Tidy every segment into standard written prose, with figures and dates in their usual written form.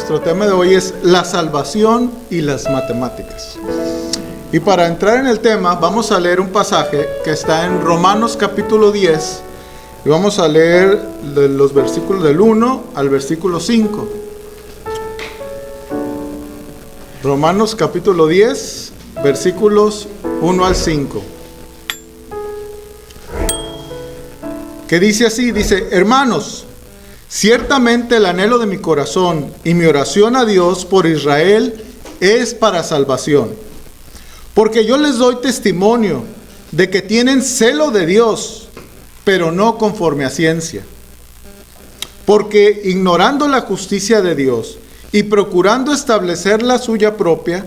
nuestro tema de hoy es la salvación y las matemáticas. Y para entrar en el tema, vamos a leer un pasaje que está en Romanos capítulo 10. Y vamos a leer los versículos del 1 al versículo 5. Romanos capítulo 10, versículos 1 al 5. Que dice así, dice: hermanos, ciertamente el anhelo de mi corazón y mi oración a Dios por Israel es para salvación. Porque yo les doy testimonio de que tienen celo de Dios, pero no conforme a ciencia. Porque ignorando la justicia de Dios y procurando establecer la suya propia,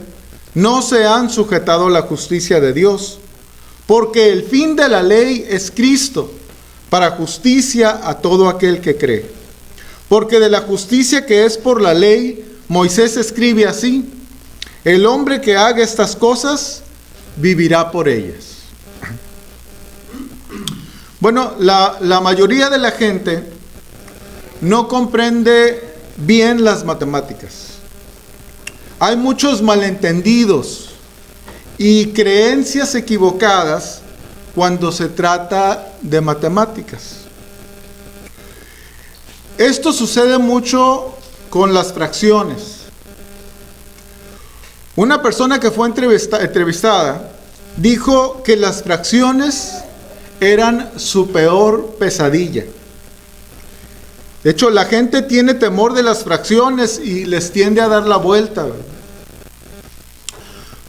no se han sujetado a la justicia de Dios. Porque el fin de la ley es Cristo, para justicia a todo aquel que cree. Porque de la justicia que es por la ley, Moisés escribe así: el hombre que haga estas cosas vivirá por ellas. Bueno, la mayoría de la gente no comprende bien las matemáticas. Hay muchos malentendidos y creencias equivocadas cuando se trata de matemáticas. Esto sucede mucho con las fracciones. Una persona que fue entrevistada dijo que las fracciones eran su peor pesadilla. De hecho, la gente tiene temor de las fracciones y les tiende a dar la vuelta.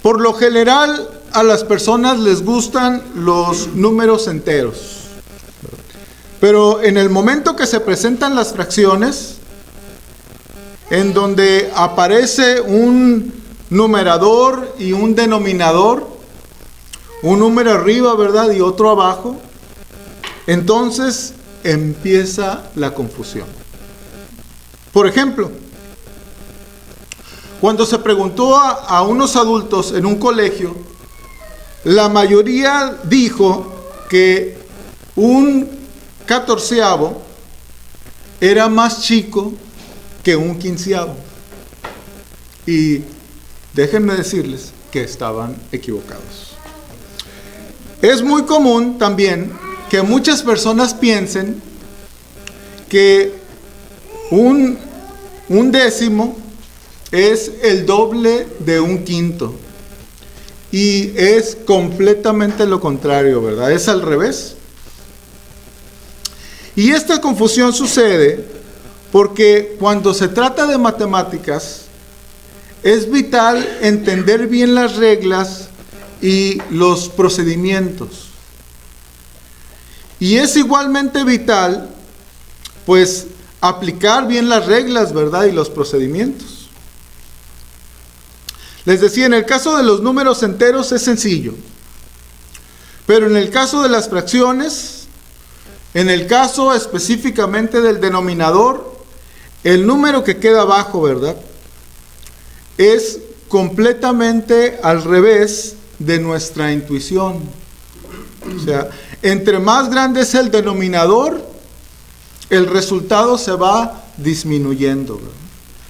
Por lo general, a las personas les gustan los números enteros. Pero en el momento que se presentan las fracciones, en donde aparece un numerador y un denominador, un número arriba, ¿verdad?, y otro abajo, entonces empieza la confusión. Por ejemplo, cuando se preguntó a unos adultos en un colegio, la mayoría dijo que un 14avo era más chico que un 15avo. Y déjenme decirles que estaban equivocados. Es muy común también que muchas personas piensen que un décimo es el doble de un quinto. Y es completamente lo contrario, ¿verdad? Es al revés. Y esta confusión sucede porque cuando se trata de matemáticas, es vital entender bien las reglas y los procedimientos. Y es igualmente vital, pues, aplicar bien las reglas, ¿verdad?, y los procedimientos. Les decía, en el caso de los números enteros es sencillo. Pero en el caso de las fracciones, en el caso específicamente del denominador, el número que queda abajo, ¿verdad?, es completamente al revés de nuestra intuición. O sea, entre más grande es el denominador, el resultado se va disminuyendo, ¿verdad?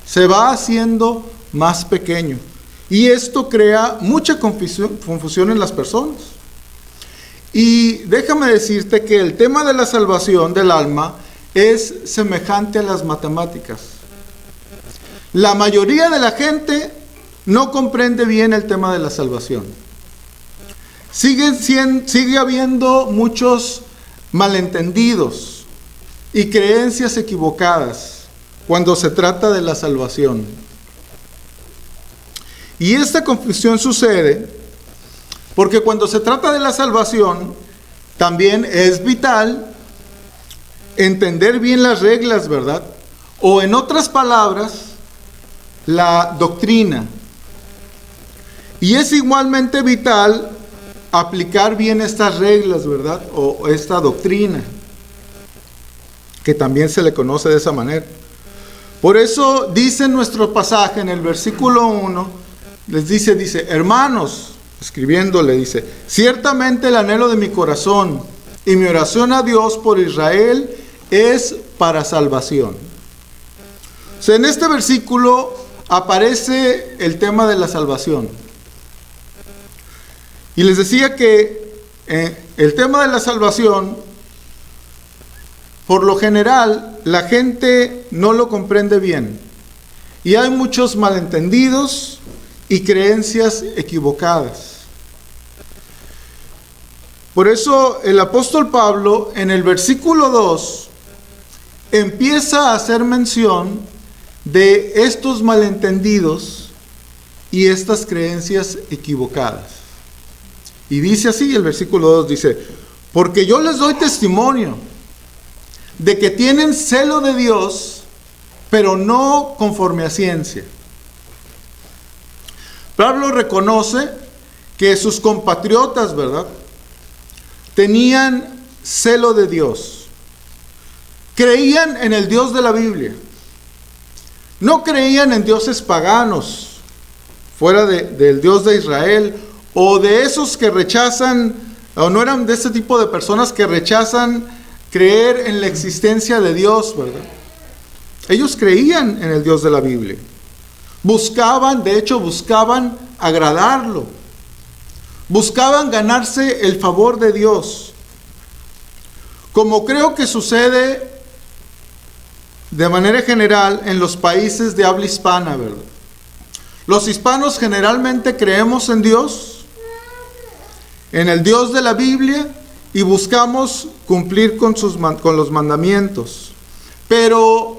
Se va haciendo más pequeño. Y esto crea mucha confusión en las personas. Y déjame decirte que el tema de la salvación del alma es semejante a las matemáticas. La mayoría de la gente no comprende bien el tema de la salvación. Sigue habiendo muchos malentendidos y creencias equivocadas cuando se trata de la salvación. Y esta confusión sucede porque cuando se trata de la salvación, también es vital entender bien las reglas, ¿verdad? O en otras palabras, la doctrina. Y es igualmente vital aplicar bien estas reglas, ¿verdad? O esta doctrina, que también se le conoce de esa manera. Por eso dice nuestro pasaje en el versículo 1, les dice, hermanos, escribiéndole, dice: ciertamente el anhelo de mi corazón y mi oración a Dios por Israel es para salvación. O sea, en este versículo aparece el tema de la salvación. Y les decía que el tema de la salvación, por lo general, la gente no lo comprende bien. Y hay muchos malentendidos y creencias equivocadas. Por eso el apóstol Pablo en el versículo 2 empieza a hacer mención de estos malentendidos y estas creencias equivocadas. Y dice así el versículo 2, dice: porque yo les doy testimonio de que tienen celo de Dios, pero no conforme a ciencia. Pablo reconoce que sus compatriotas, ¿verdad?, tenían celo de Dios. Creían en el Dios de la Biblia. No creían en dioses paganos, fuera del Dios de Israel, o de esos que rechazan, o no eran de ese tipo de personas que rechazan creer en la existencia de Dios, ¿verdad? Ellos creían en el Dios de la Biblia. Buscaban agradarlo. Buscaban ganarse el favor de Dios. Como creo que sucede de manera general en los países de habla hispana, ¿verdad? Los hispanos generalmente creemos en Dios, en el Dios de la Biblia, y buscamos cumplir con los mandamientos. Pero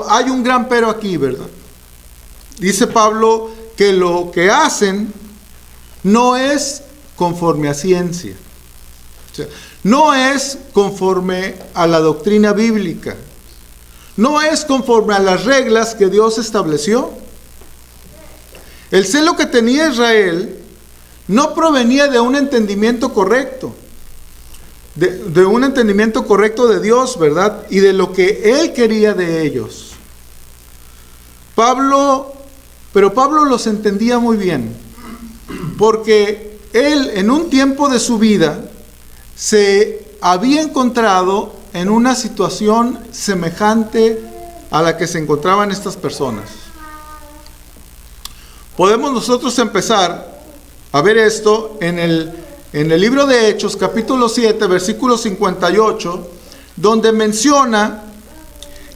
hay un gran pero aquí, ¿verdad? Dice Pablo que lo que hacen no es conforme a ciencia. O sea, no es conforme a la doctrina bíblica. No es conforme a las reglas que Dios estableció. El celo que tenía Israel no provenía de un entendimiento correcto. De un entendimiento correcto de Dios, ¿verdad? Y de lo que Él quería de ellos. Pero Pablo los entendía muy bien, porque él en un tiempo de su vida se había encontrado en una situación semejante a la que se encontraban estas personas. Podemos nosotros empezar a ver esto en el libro de Hechos, capítulo 7, versículo 58, donde menciona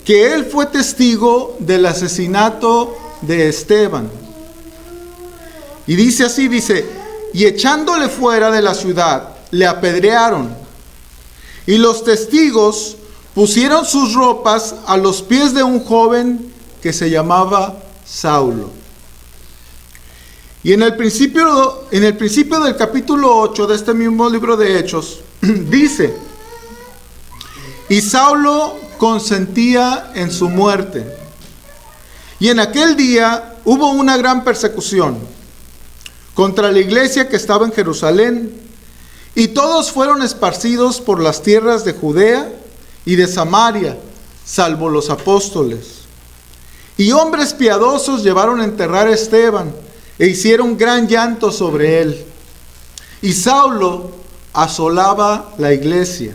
que él fue testigo del asesinato de Esteban. Y dice así, y echándole fuera de la ciudad, le apedrearon. Y los testigos pusieron sus ropas a los pies de un joven que se llamaba Saulo. Y en el principio del capítulo 8 de este mismo libro de Hechos, dice: y Saulo consentía en su muerte. Y en aquel día hubo una gran persecución contra la iglesia que estaba en Jerusalén, y todos fueron esparcidos por las tierras de Judea y de Samaria, salvo los apóstoles. Y hombres piadosos llevaron a enterrar a Esteban, e hicieron gran llanto sobre él. Y Saulo asolaba la iglesia,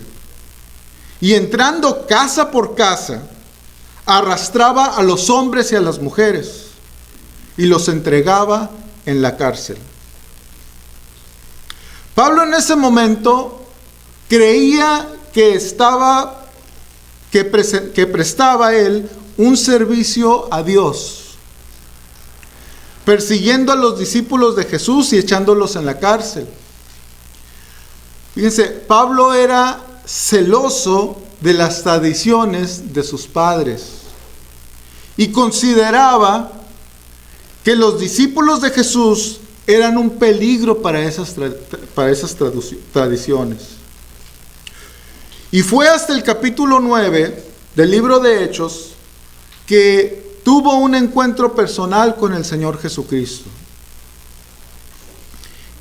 y entrando casa por casa, arrastraba a los hombres y a las mujeres, y los entregaba en la cárcel. Pablo en ese momento creía que prestaba él un servicio a Dios, persiguiendo a los discípulos de Jesús y echándolos en la cárcel. Fíjense, Pablo era celoso de las tradiciones de sus padres y consideraba que los discípulos de Jesús eran un peligro para esas tradiciones. Y fue hasta el capítulo 9 del libro de Hechos que tuvo un encuentro personal con el Señor Jesucristo.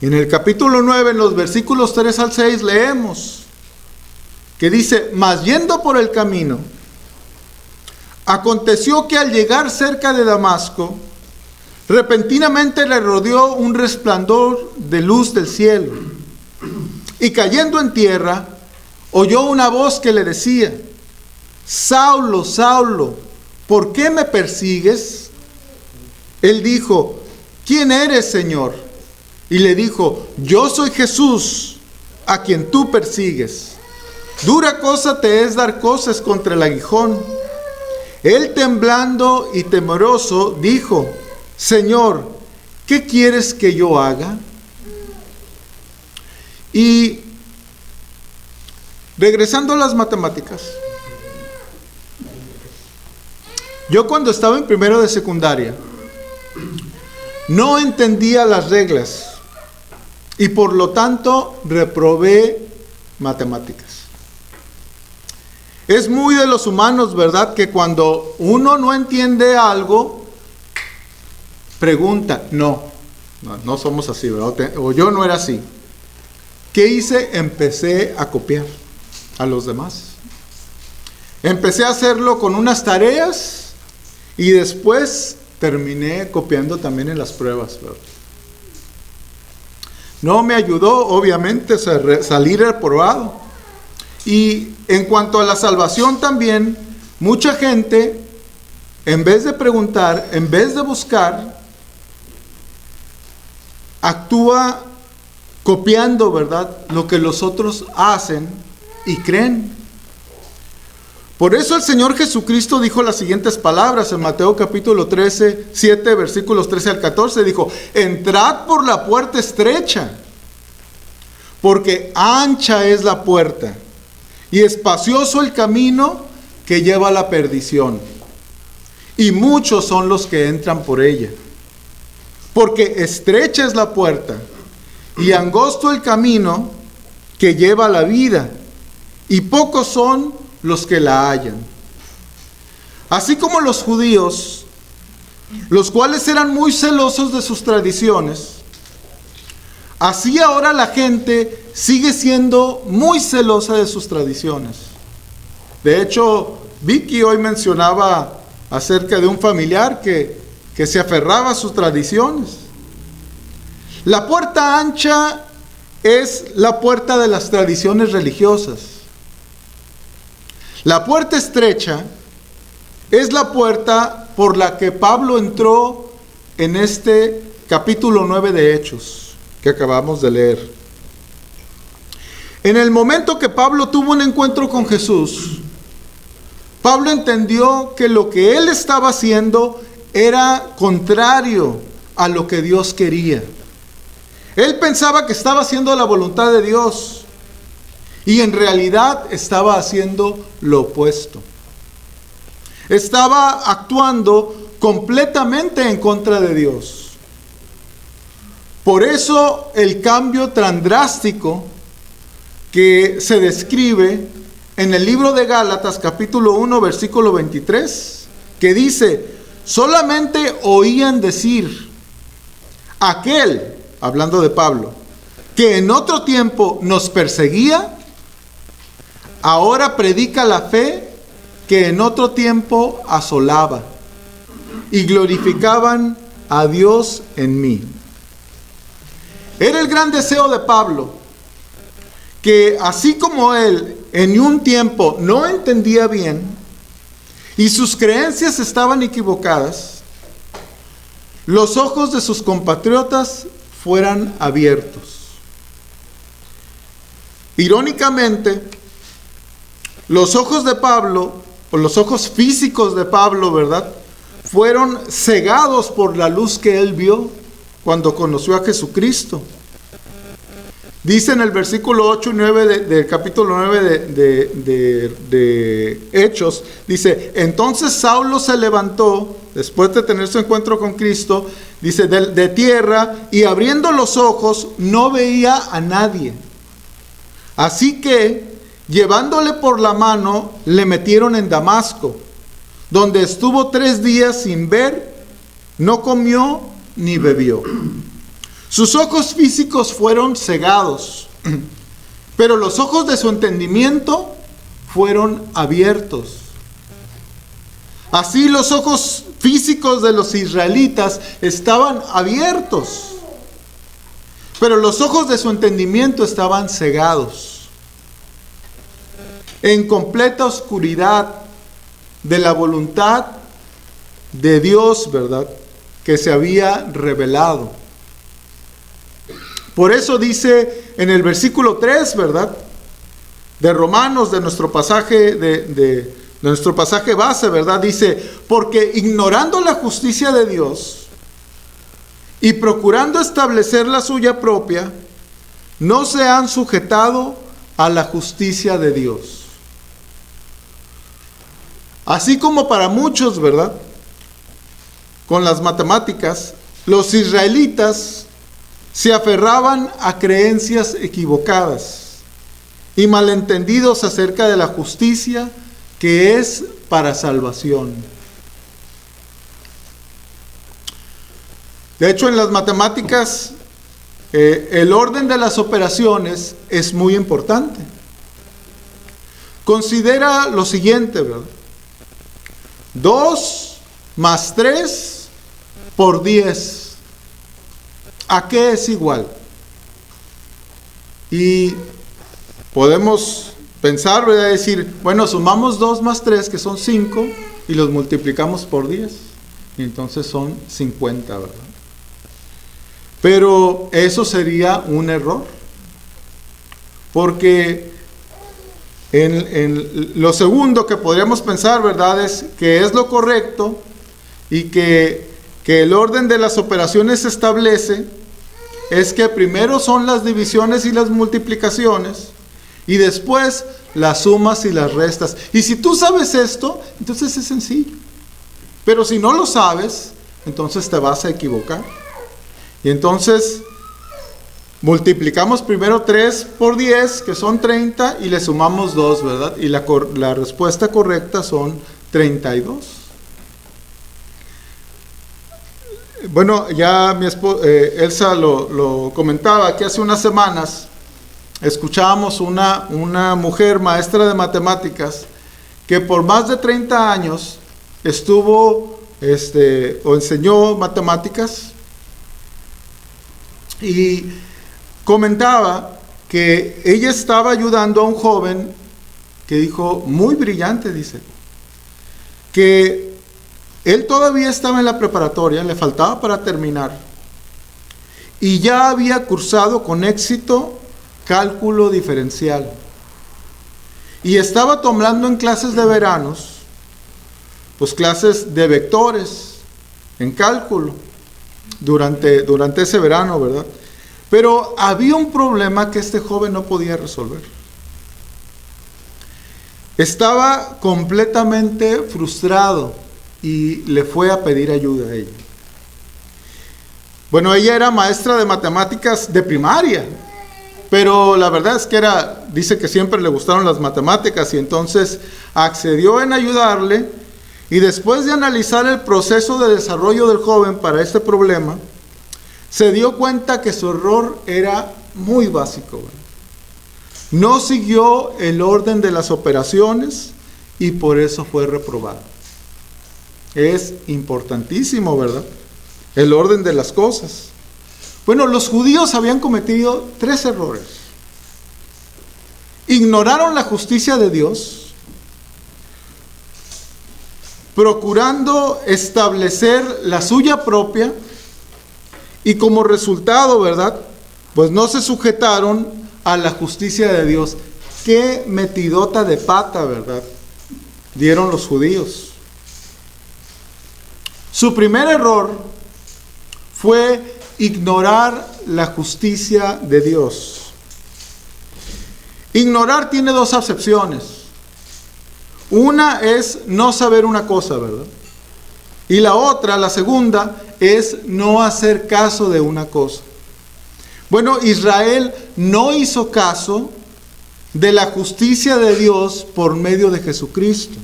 En el capítulo 9, en los versículos 3 al 6, leemos que dice: mas yendo por el camino, aconteció que al llegar cerca de Damasco, repentinamente le rodeó un resplandor de luz del cielo, y cayendo en tierra, oyó una voz que le decía: Saulo, Saulo, ¿por qué me persigues? Él dijo, ¿quién eres, Señor? Y le dijo, yo soy Jesús, a quien tú persigues. Dura cosa te es dar cosas contra el aguijón. Él, temblando y temeroso, dijo, Señor, ¿qué quieres que yo haga? Y regresando a las matemáticas, yo cuando estaba en primero de secundaria, no entendía las reglas y por lo tanto reprobé matemáticas. Es muy de los humanos, ¿verdad? Que cuando uno no entiende algo, pregunta. No somos así, ¿verdad? O yo no era así. ¿Qué hice? Empecé a copiar a los demás. Empecé a hacerlo con unas tareas y después terminé copiando también en las pruebas, ¿verdad? No me ayudó, obviamente, a salir reprobado. Y en cuanto a la salvación también, mucha gente, en vez de preguntar, en vez de buscar, actúa copiando, ¿verdad?, lo que los otros hacen y creen. Por eso el Señor Jesucristo dijo las siguientes palabras en Mateo capítulo 13, 7, versículos 13 al 14. Dijo, entrad por la puerta estrecha, porque ancha es la puerta y espacioso el camino que lleva a la perdición, y muchos son los que entran por ella. Porque estrecha es la puerta y angosto el camino que lleva a la vida, y pocos son los que la hallan. Así como los judíos, los cuales eran muy celosos de sus tradiciones, así ahora la gente sigue siendo muy celosa de sus tradiciones. De hecho, Vicky hoy mencionaba acerca de un familiar que se aferraba a sus tradiciones. La puerta ancha es la puerta de las tradiciones religiosas. La puerta estrecha es la puerta por la que Pablo entró en este capítulo 9 de Hechos que acabamos de leer. En el momento que Pablo tuvo un encuentro con Jesús, Pablo entendió que lo que él estaba haciendo era contrario a lo que Dios quería. Él pensaba que estaba haciendo la voluntad de Dios y en realidad estaba haciendo lo opuesto. Estaba actuando completamente en contra de Dios. Por eso el cambio tan drástico que se describe en el libro de Gálatas capítulo 1 versículo 23, que dice, solamente oían decir, aquel, hablando de Pablo, que en otro tiempo nos perseguía, ahora predica la fe que en otro tiempo asolaba, y glorificaban a Dios en mí. Era el gran deseo de Pablo, que así como él en un tiempo no entendía bien y sus creencias estaban equivocadas, los ojos de sus compatriotas fueran abiertos. Irónicamente, los ojos de Pablo, o los ojos físicos de Pablo, ¿verdad?, fueron cegados por la luz que él vio cuando conoció a Jesucristo. Dice en el versículo 8 y 9 del capítulo 9 de Hechos, dice, entonces Saulo se levantó, después de tener su encuentro con Cristo, dice, de tierra, y abriendo los ojos, no veía a nadie. Así que, llevándole por la mano, le metieron en Damasco, donde estuvo 3 días sin ver, no comió ni bebió. Sus ojos físicos fueron cegados, pero los ojos de su entendimiento fueron abiertos. Así los ojos físicos de los israelitas estaban abiertos, pero los ojos de su entendimiento estaban cegados. En completa oscuridad de la voluntad de Dios, ¿verdad?, que se había revelado. Por eso dice en el versículo 3, ¿verdad?, de Romanos, de nuestro pasaje, de nuestro pasaje base, ¿verdad?, dice: porque ignorando la justicia de Dios y procurando establecer la suya propia, no se han sujetado a la justicia de Dios. Así como para muchos, ¿verdad?, con las matemáticas, los israelitas se aferraban a creencias equivocadas y malentendidos acerca de la justicia que es para salvación. De hecho, en las matemáticas, el orden de las operaciones es muy importante. Considera lo siguiente, ¿verdad? 2 más 3 por 10. ¿A qué es igual? Y podemos pensar, ¿verdad?, decir, bueno, sumamos 2 más 3, que son 5, y los multiplicamos por 10. Y entonces son 50, ¿verdad? Pero eso sería un error. Porque en lo segundo que podríamos pensar, ¿verdad?, es que es lo correcto y que el orden de las operaciones se establece, es que primero son las divisiones y las multiplicaciones, y después las sumas y las restas. Y si tú sabes esto, entonces es sencillo. Pero si no lo sabes, entonces te vas a equivocar. Y entonces multiplicamos primero 3 por 10, que son 30, y le sumamos 2, ¿verdad? Y la respuesta correcta son 32. Bueno, ya mi esposa Elsa lo comentaba, que hace unas semanas escuchábamos una mujer maestra de matemáticas que por más de 30 años estuvo o enseñó matemáticas, y comentaba que ella estaba ayudando a un joven que dijo, muy brillante, dice, que él todavía estaba en la preparatoria, le faltaba para terminar, y ya había cursado con éxito cálculo diferencial, y estaba tomando en clases de veranos, pues clases de vectores en cálculo durante ese verano, ¿verdad? Pero había un problema que este joven no podía resolver. Estaba completamente frustrado y le fue a pedir ayuda a ella. Bueno, ella era maestra de matemáticas de primaria, pero la verdad es que dice que siempre le gustaron las matemáticas, y entonces accedió en ayudarle, y después de analizar el proceso de desarrollo del joven para este problema, se dio cuenta que su error era muy básico. No siguió el orden de las operaciones y por eso fue reprobado. Es importantísimo, ¿verdad?, el orden de las cosas. Bueno, los judíos habían cometido 3 errores. Ignoraron la justicia de Dios, procurando establecer la suya propia, y como resultado, ¿verdad?, pues no se sujetaron a la justicia de Dios. Qué metidota de pata, ¿verdad?, dieron los judíos. Su primer error fue ignorar la justicia de Dios. Ignorar tiene 2 acepciones. Una es no saber una cosa, ¿verdad? Y la otra, la segunda, es no hacer caso de una cosa. Bueno, Israel no hizo caso de la justicia de Dios por medio de Jesucristo.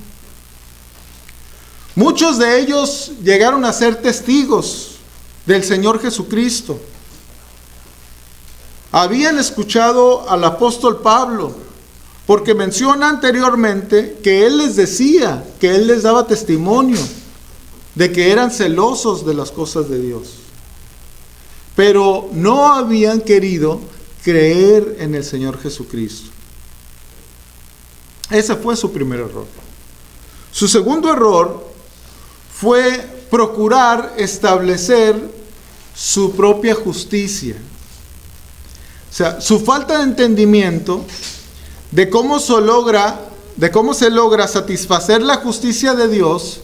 Muchos de ellos llegaron a ser testigos del Señor Jesucristo. Habían escuchado al apóstol Pablo, porque menciona anteriormente que él les decía, que él les daba testimonio de que eran celosos de las cosas de Dios, pero no habían querido creer en el Señor Jesucristo. Ese fue su primer error. Su segundo error fue procurar establecer su propia justicia. O sea, su falta de entendimiento de cómo se logra satisfacer la justicia de Dios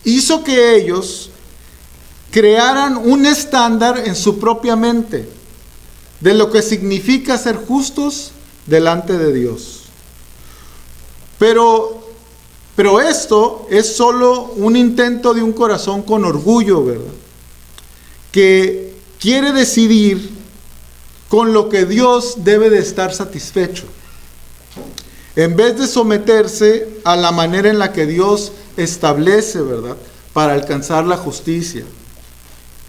hizo que ellos crearan un estándar en su propia mente de lo que significa ser justos delante de Dios. Pero esto es solo un intento de un corazón con orgullo, ¿verdad? Que quiere decidir con lo que Dios debe de estar satisfecho, en vez de someterse a la manera en la que Dios establece, ¿verdad?, para alcanzar la justicia.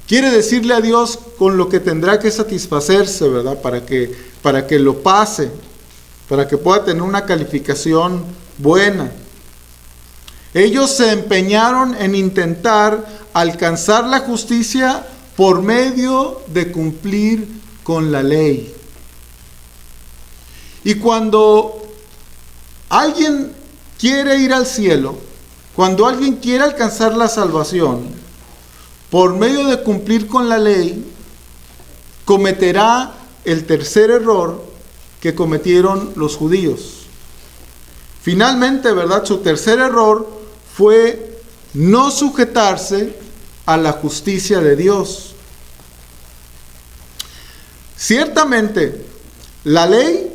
Quiere decirle a Dios con lo que tendrá que satisfacerse, ¿verdad?, para que lo pase, para que pueda tener una calificación buena. Ellos se empeñaron en intentar alcanzar la justicia por medio de cumplir con la ley. Y cuando alguien quiere ir al cielo, cuando alguien quiere alcanzar la salvación, por medio de cumplir con la ley, cometerá el tercer error que cometieron los judíos. Finalmente, ¿verdad?, su tercer error fue no sujetarse a la justicia de Dios. Ciertamente, la ley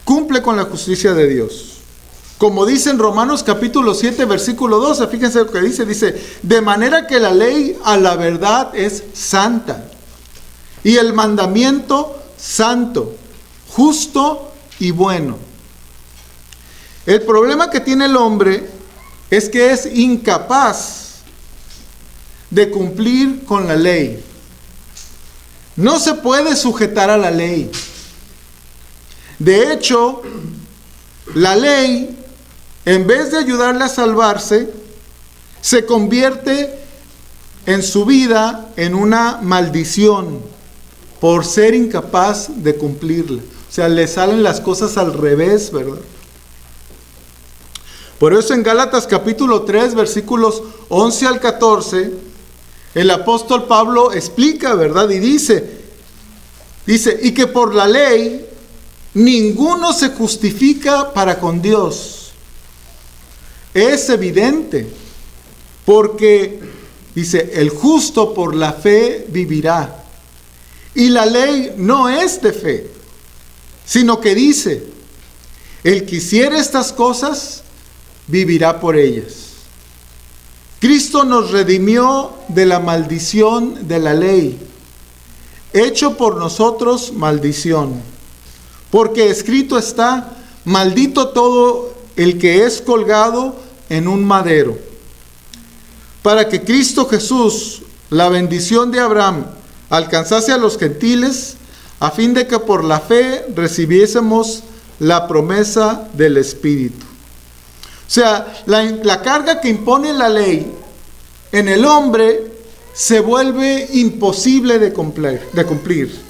cumple con la justicia de Dios. Como dice en Romanos capítulo 7, versículo 12, fíjense lo que dice, de manera que la ley a la verdad es santa, y el mandamiento santo, justo y bueno. El problema que tiene el hombre es que es incapaz de cumplir con la ley. No se puede sujetar a la ley. De hecho, la ley, en vez de ayudarle a salvarse, se convierte en su vida en una maldición por ser incapaz de cumplirla. O sea, le salen las cosas al revés, ¿verdad? Por eso en Gálatas capítulo 3, versículos 11 al 14, el apóstol Pablo explica, ¿verdad? Y dice, y que por la ley ninguno se justifica para con Dios. Es evidente, porque dice, el justo por la fe vivirá. Y la ley no es de fe, sino que dice, el que hiciere estas cosas, vivirá por ellas. Cristo nos redimió de la maldición de la ley, hecho por nosotros maldición. Porque escrito está, maldito todo el que es colgado en un madero, para que Cristo Jesús, la bendición de Abraham, alcanzase a los gentiles, a fin de que por la fe recibiésemos la promesa del Espíritu. O sea, la carga que impone la ley en el hombre se vuelve imposible de cumplir.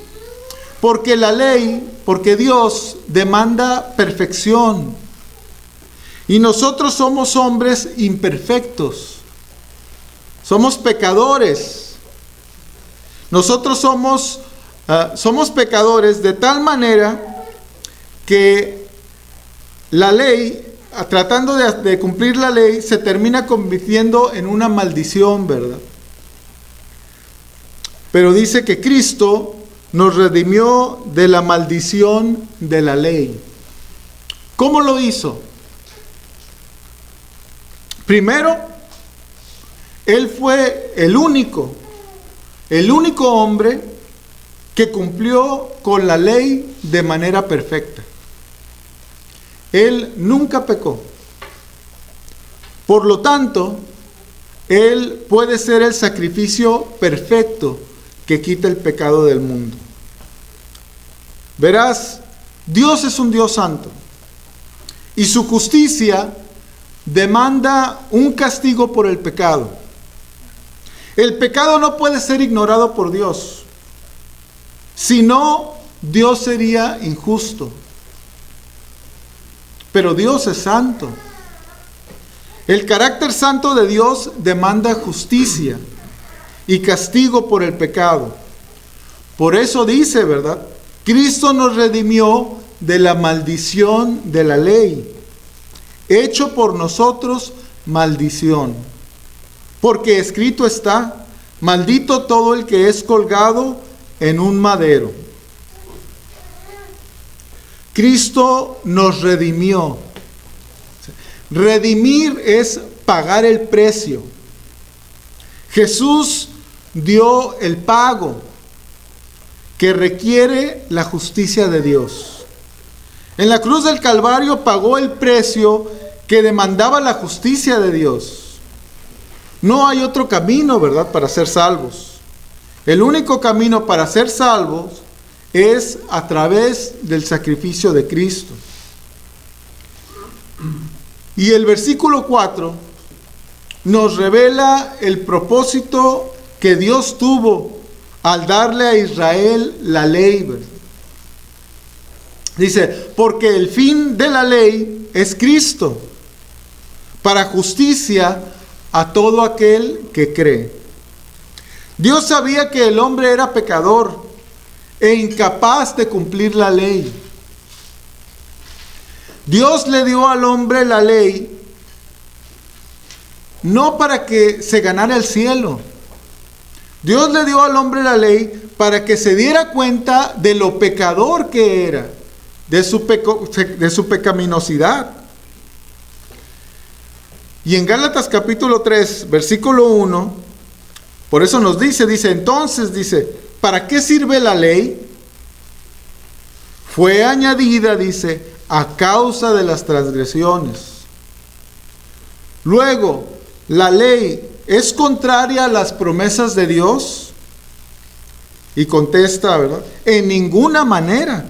Porque la ley, porque Dios demanda perfección. Y nosotros somos hombres imperfectos. Somos pecadores. Nosotros somos pecadores de tal manera que la ley, tratando de cumplir la ley, se termina convirtiendo en una maldición, ¿verdad? Pero dice que Cristo nos redimió de la maldición de la ley. ¿Cómo lo hizo? Primero, Él fue el único hombre que cumplió con la ley de manera perfecta. Él nunca pecó. Por lo tanto, Él puede ser el sacrificio perfecto que quita el pecado del mundo. Verás, Dios es un Dios santo y su justicia demanda un castigo por el pecado. El pecado no puede ser ignorado por Dios, si no, Dios sería injusto. Pero Dios es santo. El carácter santo de Dios demanda justicia y castigo por el pecado. Por eso dice, ¿verdad? Cristo nos redimió de la maldición de la ley, hecho por nosotros maldición. Porque escrito está, maldito todo el que es colgado en un madero. Cristo nos redimió. Redimir es pagar el precio. Jesús dio el pago que requiere la justicia de Dios. En la cruz del Calvario pagó el precio que demandaba la justicia de Dios. No hay otro camino, ¿verdad?, para ser salvos. El único camino para ser salvos es a través del sacrificio de Cristo. Y el versículo 4 nos revela el propósito que Dios tuvo al darle a Israel la ley, ¿verdad? Dice, porque el fin de la ley es Cristo, para justicia a todo aquel que cree. Dios sabía que el hombre era pecador e incapaz de cumplir la ley. Dios le dio al hombre la ley no para que se ganara el cielo. Dios le dio al hombre la ley para que se diera cuenta de lo pecador que era, de su pecaminosidad. Y en Gálatas capítulo 3, versículo 1, por eso nos dice, entonces, ¿para qué sirve la ley? Fue añadida, a causa de las transgresiones. Luego, ¿la ley es contraria a las promesas de Dios? Y contesta, ¿verdad? En ninguna manera.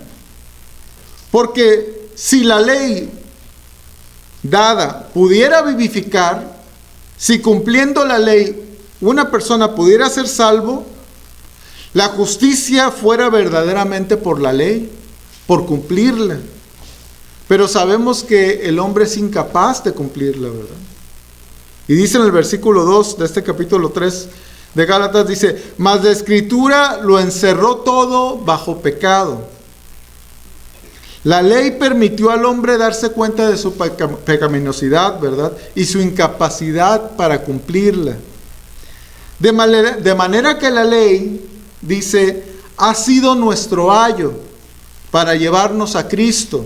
Porque si la ley dada pudiera vivificar, si cumpliendo la ley una persona pudiera ser salvo, la justicia fuera verdaderamente por la ley, por cumplirla. Pero sabemos que el hombre es incapaz de cumplirla, ¿verdad? Y dice en el versículo 2 de este capítulo 3 de Gálatas, mas la Escritura lo encerró todo bajo pecado. La ley permitió al hombre darse cuenta de su pecaminosidad, ¿verdad? Y su incapacidad para cumplirla. De manera que la ley, ha sido nuestro ayo para llevarnos a Cristo,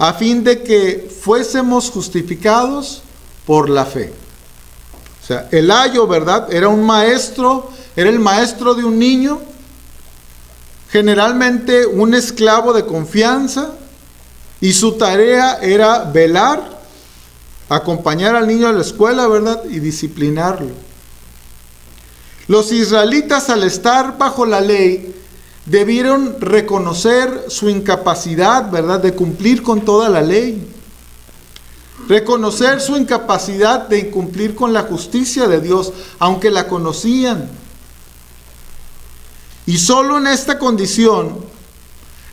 a fin de que fuésemos justificados por la fe. O sea, el ayo, ¿verdad?, era un maestro, era el maestro de un niño, generalmente un esclavo de confianza, y su tarea era velar, acompañar al niño a la escuela, ¿verdad?, y disciplinarlo. Los israelitas, al estar bajo la ley, debieron reconocer su incapacidad, ¿verdad?, de cumplir con toda la ley. Reconocer su incapacidad de cumplir con la justicia de Dios, aunque la conocían. Y solo en esta condición,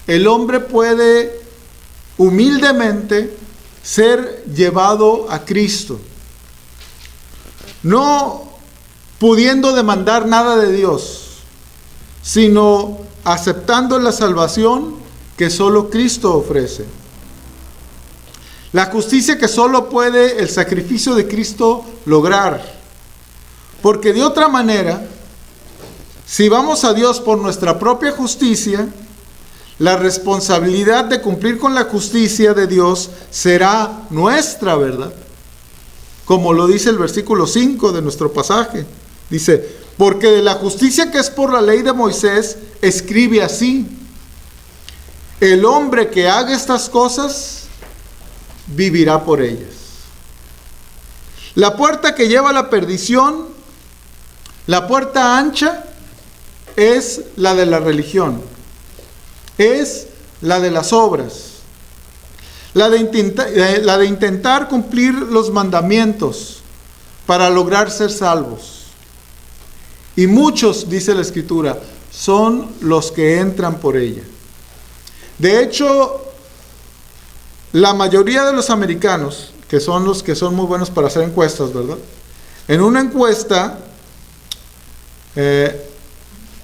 el hombre puede humildemente ser llevado a Cristo. No pudiendo demandar nada de Dios, sino aceptando la salvación que solo Cristo ofrece. La justicia que solo puede el sacrificio de Cristo lograr. Porque de otra manera, si vamos a Dios por nuestra propia justicia, la responsabilidad de cumplir con la justicia de Dios será nuestra, ¿verdad? Como lo dice el versículo 5 de nuestro pasaje. Porque de la justicia que es por la ley de Moisés, escribe así: el hombre que haga estas cosas, vivirá por ellas. La puerta que lleva a la perdición, la puerta ancha, es la de la religión, es la de las obras, la de intentar cumplir los mandamientos para lograr ser salvos. Y muchos, dice la Escritura, son los que entran por ella. De hecho, la mayoría de los americanos que son los que son muy buenos para hacer encuestas, ¿verdad? En una encuesta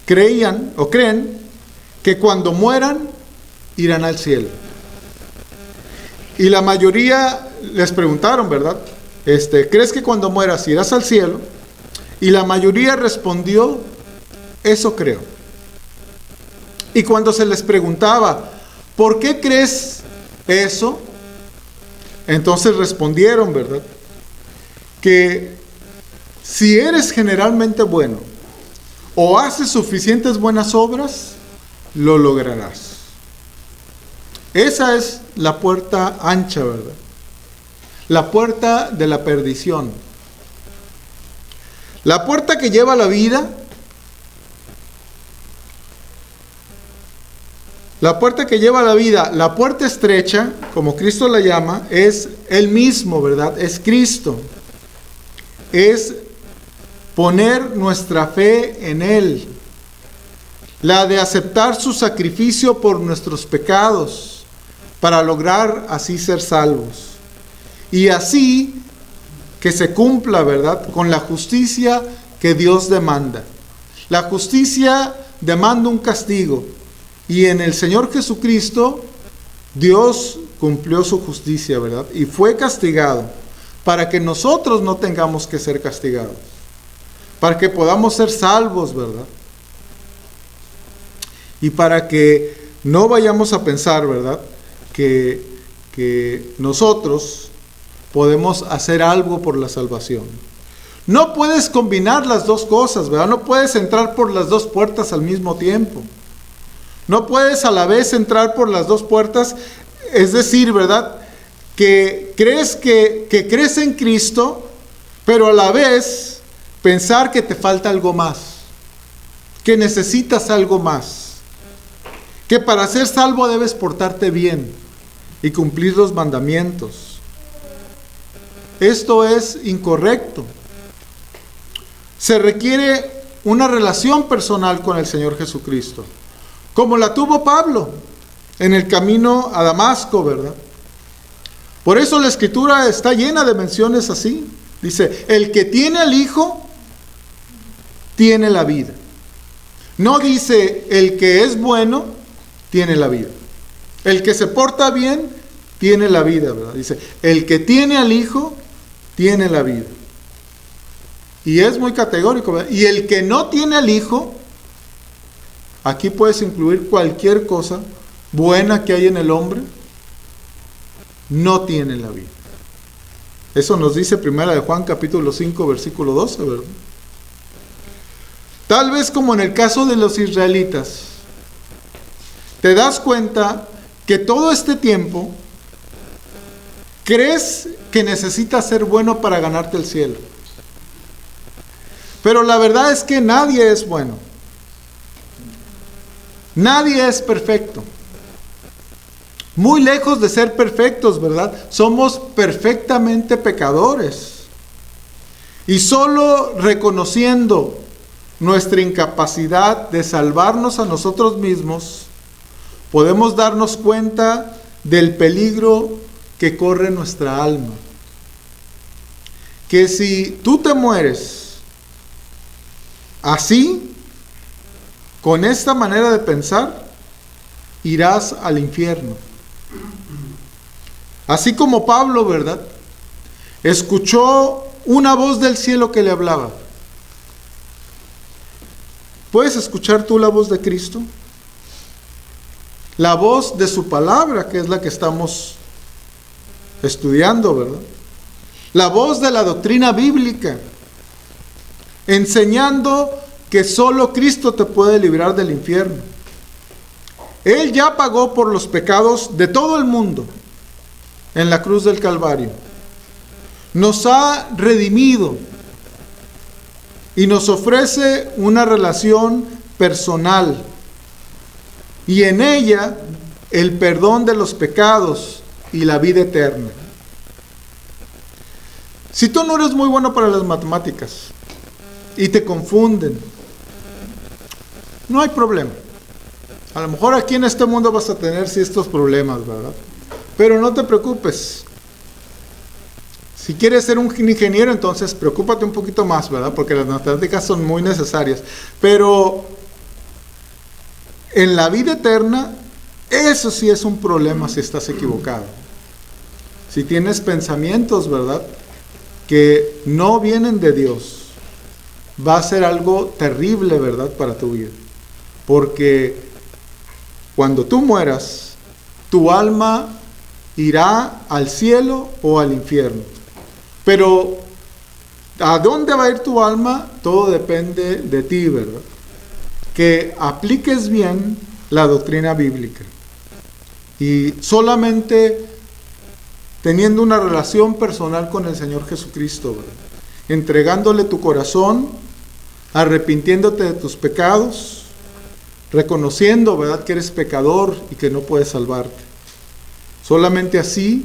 creían o creen que cuando mueran irán al cielo. Y la mayoría les preguntaron, ¿verdad? ¿Crees que cuando mueras irás al cielo? Y la mayoría respondió, eso creo. Y cuando se les preguntaba, ¿por qué crees eso? Entonces respondieron, ¿verdad? Que si eres generalmente bueno o haces suficientes buenas obras, lo lograrás. Esa es la puerta ancha, ¿verdad? La puerta de la perdición. La puerta que lleva a la vida. La puerta que lleva a la vida, la puerta estrecha, como Cristo la llama, es Él mismo, ¿verdad? Es Cristo. Es poner nuestra fe en Él. La de aceptar su sacrificio por nuestros pecados, para lograr así ser salvos. Y así que se cumpla, ¿verdad?, con la justicia que Dios demanda. La justicia demanda un castigo. Y en el Señor Jesucristo, Dios cumplió su justicia, ¿verdad? Y fue castigado para que nosotros no tengamos que ser castigados. Para que podamos ser salvos, ¿verdad? Y para que no vayamos a pensar, ¿verdad?, que nosotros podemos hacer algo por la salvación. No puedes combinar las dos cosas, ¿verdad? No puedes entrar por las dos puertas al mismo tiempo. No puedes a la vez entrar por las dos puertas, es decir, ¿verdad?, que crees que crees en Cristo, pero a la vez pensar que te falta algo más, que necesitas algo más, que para ser salvo debes portarte bien y cumplir los mandamientos. Esto es incorrecto. Se requiere una relación personal con el Señor Jesucristo, como la tuvo Pablo en el camino a Damasco, ¿verdad? Por eso la Escritura está llena de menciones así. Dice, el que tiene al Hijo, tiene la vida. No dice, el que es bueno, tiene la vida. El que se porta bien, tiene la vida, ¿verdad? Dice, el que tiene al Hijo, tiene la vida. Y es muy categórico, ¿verdad? Y el que no tiene al Hijo, aquí puedes incluir cualquier cosa buena que hay en el hombre, no tiene la vida. Eso nos dice Primera de Juan capítulo 5 versículo 12, ¿verdad? Tal vez como en el caso de los israelitas, te das cuenta que todo este tiempo crees que necesitas ser bueno para ganarte el cielo. Pero la verdad es que nadie es bueno. Nadie es perfecto. Muy lejos de ser perfectos, ¿verdad? Somos perfectamente pecadores. Y solo reconociendo nuestra incapacidad de salvarnos a nosotros mismos, podemos darnos cuenta del peligro que corre nuestra alma. Que si tú te mueres así, con esta manera de pensar, irás al infierno. Así como Pablo, ¿verdad?, escuchó una voz del cielo que le hablaba. ¿Puedes escuchar tú la voz de Cristo? La voz de su palabra, que es la que estamos estudiando, ¿verdad? La voz de la doctrina bíblica, enseñando que solo Cristo te puede librar del infierno. Él ya pagó por los pecados de todo el mundo en la cruz del Calvario. Nos ha redimido y nos ofrece una relación personal y en ella el perdón de los pecados y la vida eterna. Si tú no eres muy bueno para las matemáticas y te confunden, no hay problema. A lo mejor aquí en este mundo vas a tener estos problemas, ¿verdad? Pero no te preocupes. Si quieres ser un ingeniero, entonces preocúpate un poquito más, ¿verdad? Porque las matemáticas son muy necesarias. Pero en la vida eterna, eso sí es un problema si estás equivocado. Si tienes pensamientos, ¿verdad?, que no vienen de Dios, va a ser algo terrible, ¿verdad?, para tu vida. Porque cuando tú mueras, tu alma irá al cielo o al infierno. Pero ¿a dónde va a ir tu alma? Todo depende de ti, ¿verdad? Que apliques bien la doctrina bíblica. Y solamente teniendo una relación personal con el Señor Jesucristo, ¿verdad?, entregándole tu corazón, arrepintiéndote de tus pecados, reconociendo, ¿verdad?, que eres pecador y que no puedes salvarte. Solamente así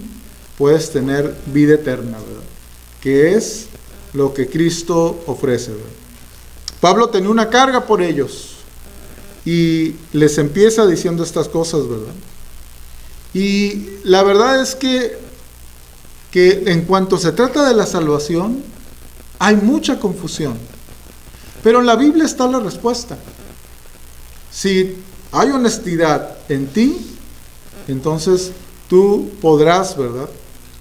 puedes tener vida eterna, ¿verdad?, que es lo que Cristo ofrece, ¿verdad? Pablo tenía una carga por ellos y les empieza diciendo estas cosas, ¿verdad? Y la verdad es que en cuanto se trata de la salvación, hay mucha confusión. Pero en la Biblia está la respuesta. Si hay honestidad en ti, entonces tú podrás, ¿verdad?,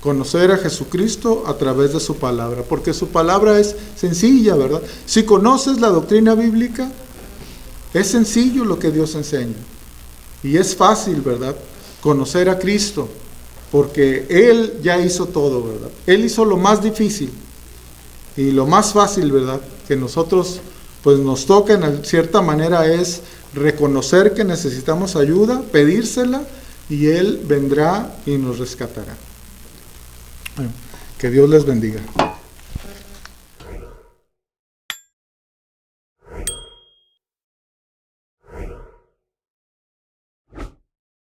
conocer a Jesucristo a través de su palabra, porque su palabra es sencilla, ¿verdad? Si conoces la doctrina bíblica, es sencillo lo que Dios enseña. Y es fácil, ¿verdad?, conocer a Cristo, porque Él ya hizo todo, ¿verdad? Él hizo lo más difícil. Y lo más fácil, ¿verdad?, que nosotros, pues nos toca en cierta manera es reconocer que necesitamos ayuda, pedírsela, y Él vendrá y nos rescatará. Bueno, que Dios les bendiga.